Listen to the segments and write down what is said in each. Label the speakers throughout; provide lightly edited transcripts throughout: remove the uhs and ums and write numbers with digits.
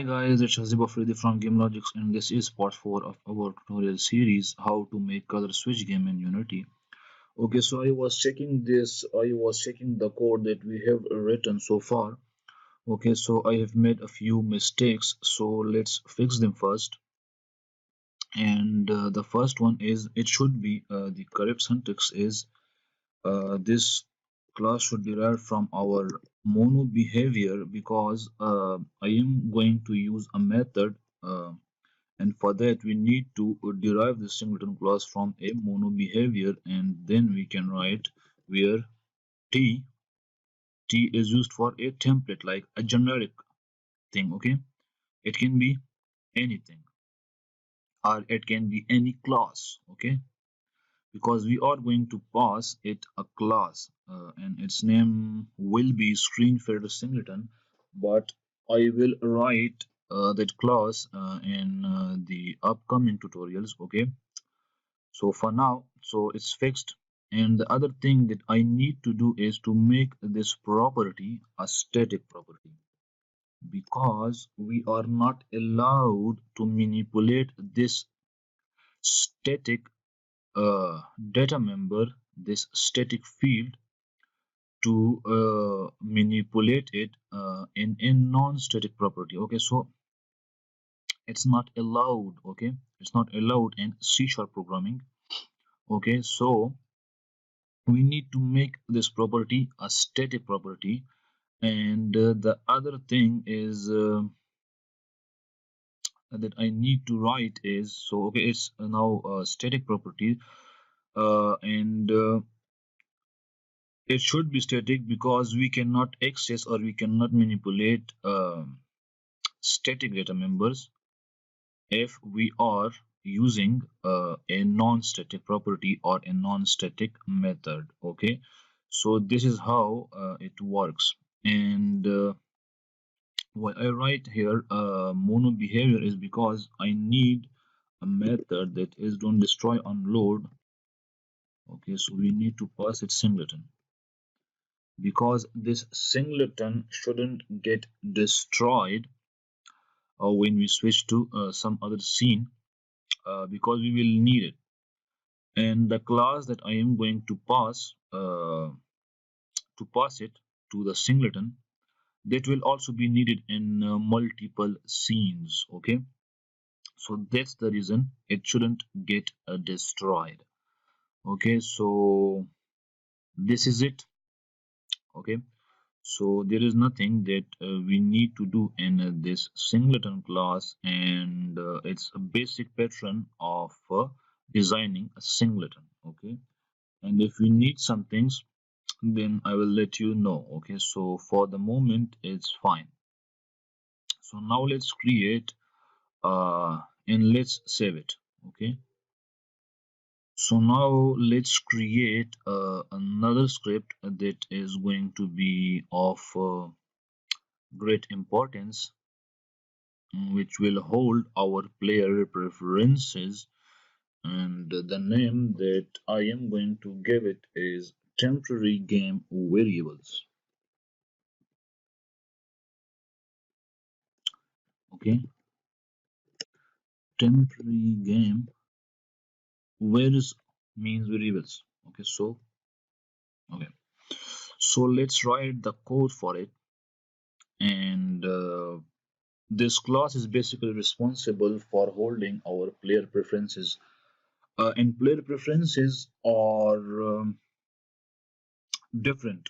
Speaker 1: Hi guys, it's Hazib Afridi from GameLogix and this is part 4 of our tutorial series how to make color switch game in Unity. Okay, so I was checking the code that we have written so far. Okay, so I have made a few mistakes, so let's fix them first. And the first one is it should be the correct syntax is this class should derive from our mono behavior because I am going to use a method and for that we need to derive the singleton class from a mono behavior and then we can write where t is used for a template like a generic thing. Okay, it can be anything or it can be any class. Okay, because we are going to pass it a class and its name will be screenfed singleton, but I will write that class in the upcoming tutorials. Okay, so for now, so it's fixed. And the other thing that I need to do is to make this property a static property because we are not allowed to manipulate this static data member, this static field, to manipulate it in a non-static property. Okay, so it's not allowed. Okay, it's not allowed in C# programming. Okay, so we need to make this property a static property. And the other thing is that I need to write is, so okay, it's now a static property and it should be static because we cannot access or we cannot manipulate static data members if we are using a non-static property or a non-static method. Okay, so this is how it works. And why I write here mono behavior is because I need a method that is don't destroy unload. Okay, so we need to pass it singleton because this singleton shouldn't get destroyed when we switch to some other scene because we will need it. And the class that I am going to pass it to the singleton, that will also be needed in multiple scenes. Okay, so that's the reason it shouldn't get destroyed. Okay, so this is it. Okay, so there is nothing that we need to do in this singleton class, and it's a basic pattern of designing a singleton. Okay, and if we need some things, then I will let you know. Okay, so for the moment it's fine. So now let's create and let's save it. Okay, so now let's create another script that is going to be of great importance, which will hold our player preferences, and the name that I am going to give it is temporary game variables. Okay, temporary game varies means variables. Okay, so okay, so let's write the code for it. And this class is basically responsible for holding our player preferences, and player preferences are different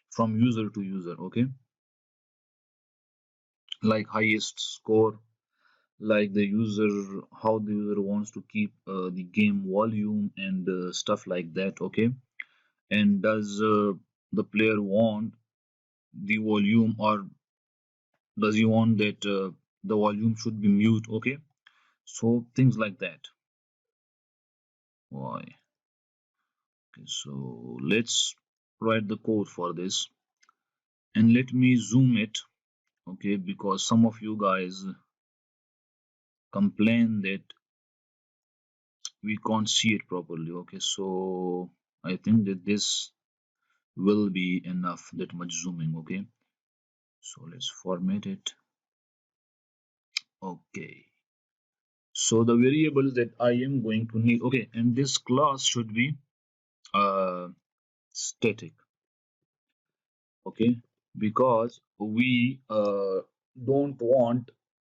Speaker 1: from user to user. Okay, like highest score, like the user, how the user wants to keep the game volume and stuff like that. Okay, and does the player want the volume, or does he want that the volume should be mute? Okay, so things like that. Why? Okay, so let's write the code for this and let me zoom it. Okay, because some of you guys complain that we can't see it properly. Okay, so I think that this will be enough, that much zooming. Okay, so let's format it. Okay, so the variables that I am going to need, okay, and this class should be uh, static, okay, because we don't want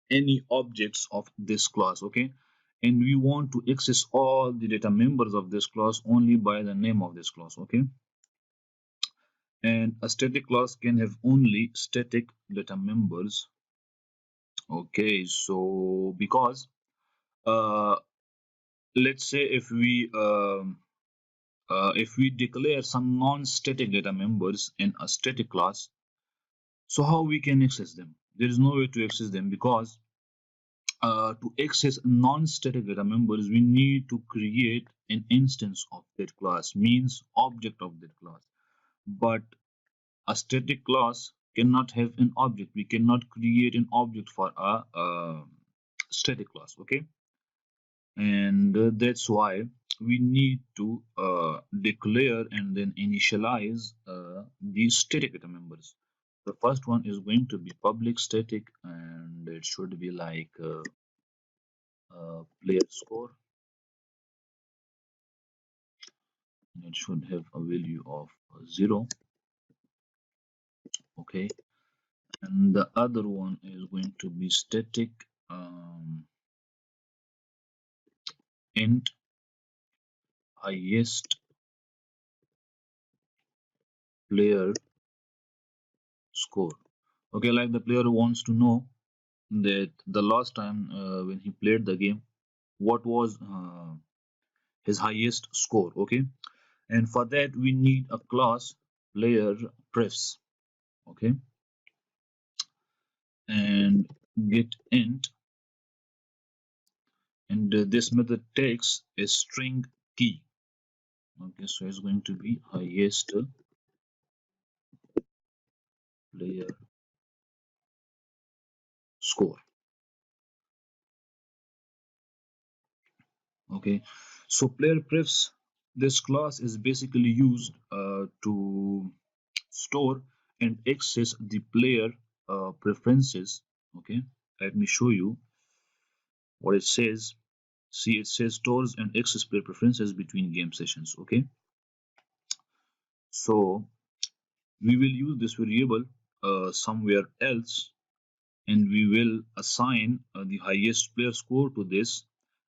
Speaker 1: any objects of this class, okay, and we want to access all the data members of this class only by the name of this class, okay, and a static class can have only static data members. Okay, so because uh, let's say if we declare some non-static data members in a static class, so how we can access them? There is no way to access them because to access non-static data members, we need to create an instance of that class, means object of that class. But a static class cannot have an object. We cannot create an object for a static class, okay? And that's why we need to declare and then initialize these static data members. The first one is going to be public static, and it should be like player score, and it should have a value of 0, okay, and the other one is going to be static int highest player score. Okay, like the player wants to know that the last time when he played the game, what was his highest score, okay, and for that we need a class player prefs, okay, and get int, and this method takes a string key, okay, so it's going to be highest player score, okay. So player prefs, this class is basically used to store and access the player preferences, okay. Let me show you what it says. See, it says stores and access player preferences between game sessions, okay. So we will use this variable somewhere else, and we will assign the highest player score to this,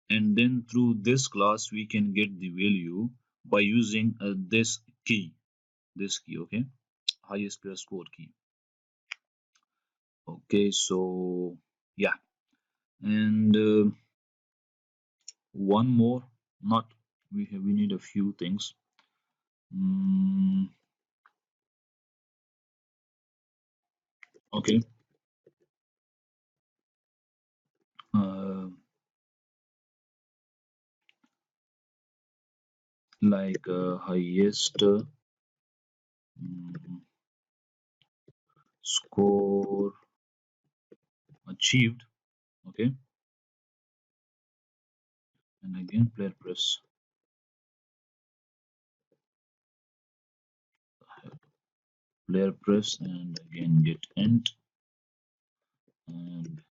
Speaker 1: and then through this class we can get the value by using this key, okay, highest player score key. Okay, so yeah, and one more, not we need a few things. mm, okay, uh, like highest mm, score achieved, okay, and again player press and again get int, and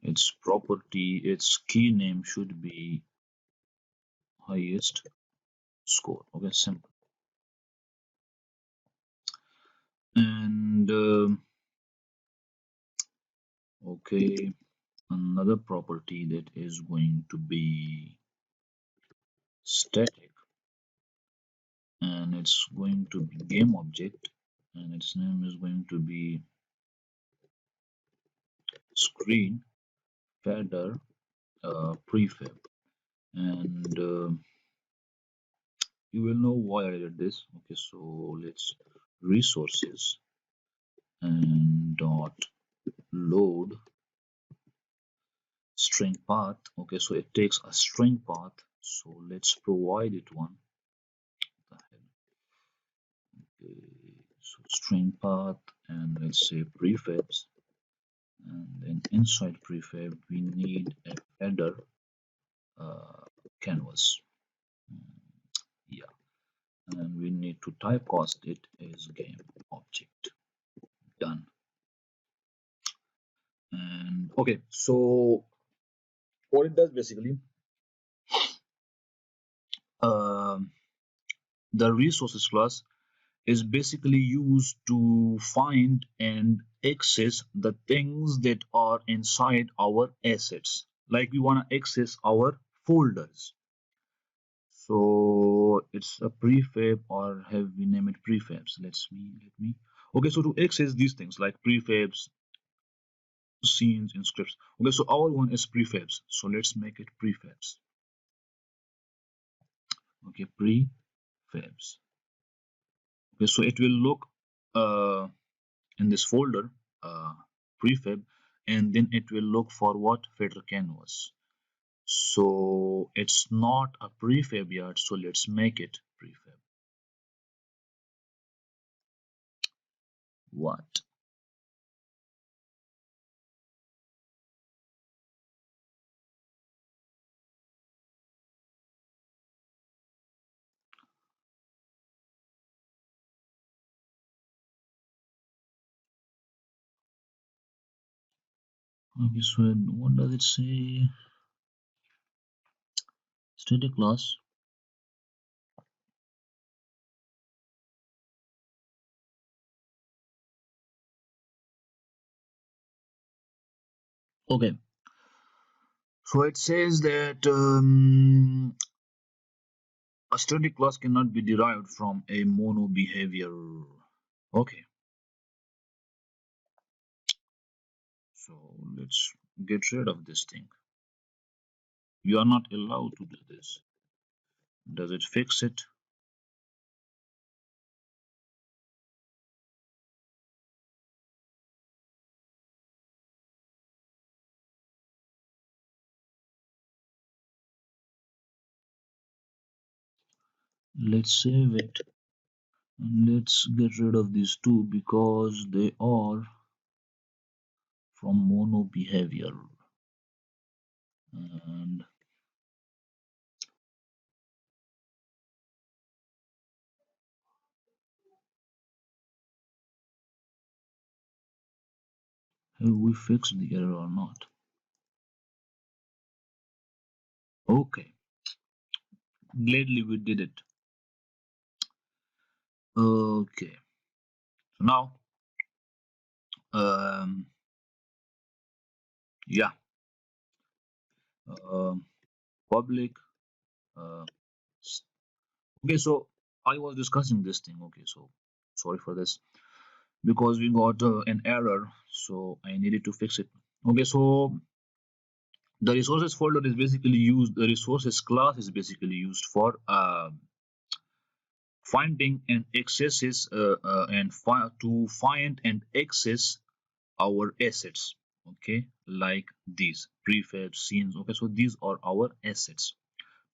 Speaker 1: its key name should be highest score, okay, simple. And okay, another property that is going to be static, and it's going to be game object, and its name is going to be screen fader prefab, and you will know why I did this, okay. So let's resources and dot load string path, okay, so it takes a string path, so let's provide it one. Okay, so string path, and let's say prefabs, and then inside prefab we need a header uh, canvas, yeah, and we need to typecast it as game object, done. And okay, so what it does basically, um, the resources class is basically used to find and access the things that are inside our assets. Like we want to access our folders. So it's a prefab, or have we name it prefabs? Let me. Okay, so to access these things like prefabs, scenes, and scripts. Okay, so our one is prefabs. So let's make it prefabs. Okay, prefabs. Okay, so it will look uh, in this folder, uh, prefab, and then it will look for what feather canvas. So it's not a prefab yet, so let's make it prefab. What? Okay, so what does it say? Static class. Okay, so it says that a static class cannot be derived from a mono behavior. Okay, so let's get rid of this thing. You are not allowed to do this. Does it fix it? Let's save it and let's get rid of these two because they are from mono behavior. And have we fixed the error or not? Okay, gladly we did it. Okay, so now, um, yeah, um, public. Uh, okay, so I was discussing this thing. Okay, so sorry for this because we got an error, so I needed to fix it. Okay, so the resources folder is basically used. The resources class is basically used for finding and accesses to find and access our assets. Okay, like these prefab scenes. Okay, so these are our assets.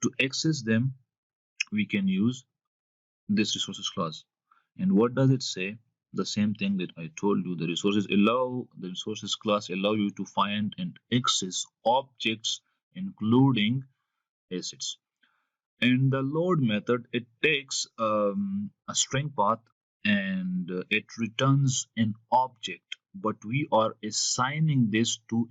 Speaker 1: To access them, we can use this resources class. And what does it say? The same thing that I told you. The resources class allow you to find and access objects, including assets. And the load method, it takes a string path and it returns an object, but we are assigning this to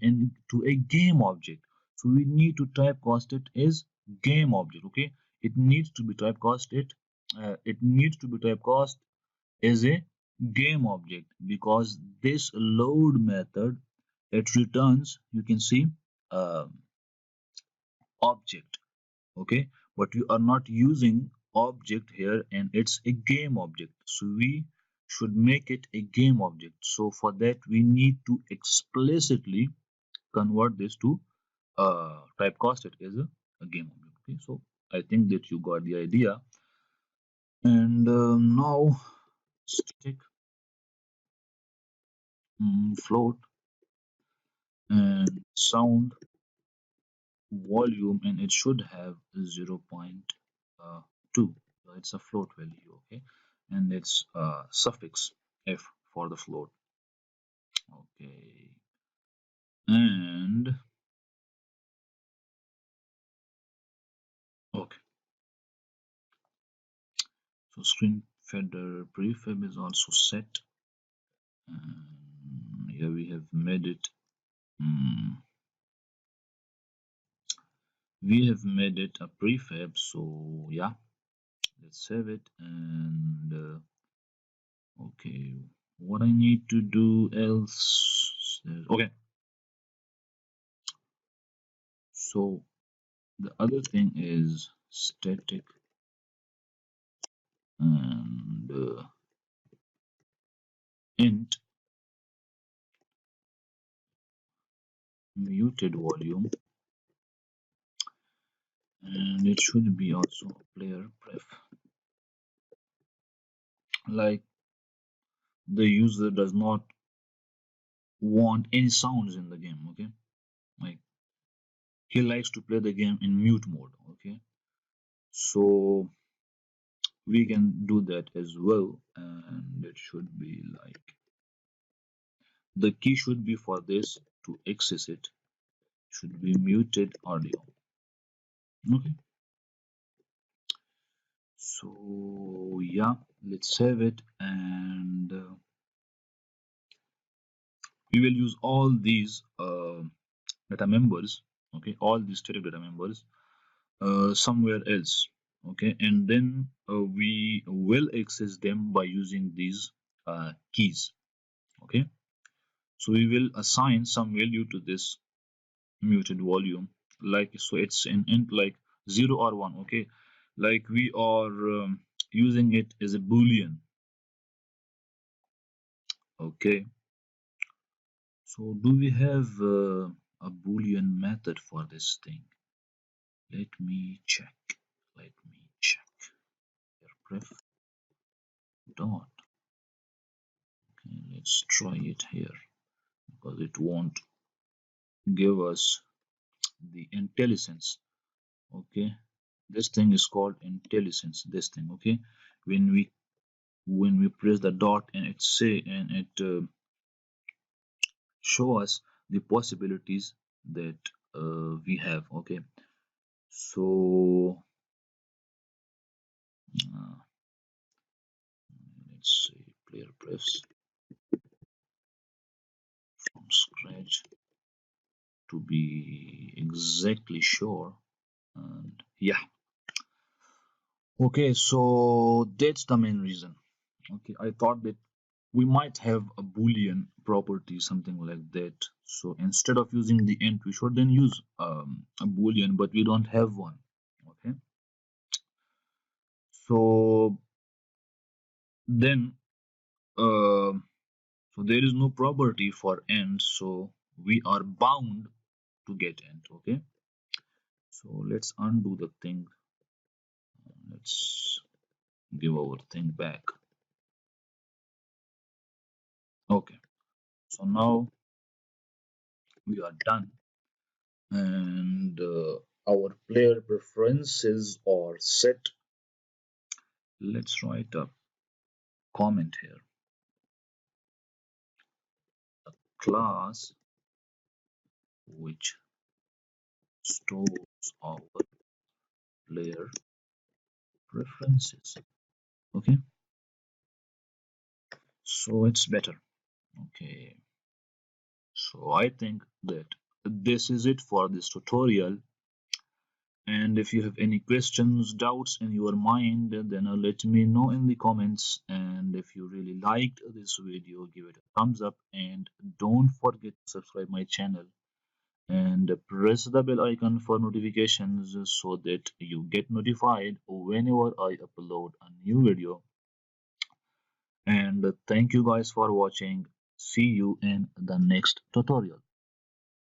Speaker 1: a game object. So we need to typecast it as game object. Okay, it needs to be typecast as a game object because this load method, it returns, you can see, uh, object. Okay, but we are not using object here and it's a game object, so we should make it a game object. So for that we need to explicitly convert this to typecast it as a game object. Okay, so I think that you got the idea. And now static, float, and sound volume, and it should have 0.2. So it's a float value. Okay, and it's suffix f for the float. Okay, and okay, so screen feeder prefab is also set. Here we have made it. mm, we have made it a prefab, so yeah, let's save it. And okay, what I need to do else? Okay, so the other thing is static and int muted volume, and it should be also player pref. Like the user does not want any sounds in the game. Okay, like he likes to play the game in mute mode. Okay, so we can do that as well, and it should be like the key should be for this to access it should be muted audio. Okay, so yeah, let's save it. And we will use all these data members, okay, all these static data members somewhere else, okay, and then we will access them by using these keys. Okay, so we will assign some value to this muted volume, like so it's in int like 0 or 1. Okay, like we are using it as a boolean. Okay, so do we have a boolean method for this thing? Let me check. Let me check. Here, pref dot. Okay, let's try it here because it won't give us the IntelliSense. Okay, this thing is called IntelliSense. This thing. Okay, when we press the dot and it say and it show us the possibilities that we have. Okay, so uh, let's say player prefs from scratch to be exactly sure. And yeah, okay, so that's the main reason. Okay, I thought that we might have a boolean property, something like that. So instead of using the int, we should then use a boolean, but we don't have one. Okay, so then uh, so there is no property for int, so we are bound to get int. Okay, so let's undo the thing. Let's give our thing back. Okay, so now we are done, and our player preferences are set. Let's write a comment here. A class which stores our player preferences. Okay, so it's better. Okay, so I think that this is it for this tutorial. And if you have any questions, doubts in your mind, then let me know in the comments. And if you really liked this video, give it a thumbs up and don't forget to subscribe my channel and press the bell icon for notifications so that you get notified whenever I upload a new video. And thank you guys for watching. See you in the next tutorial.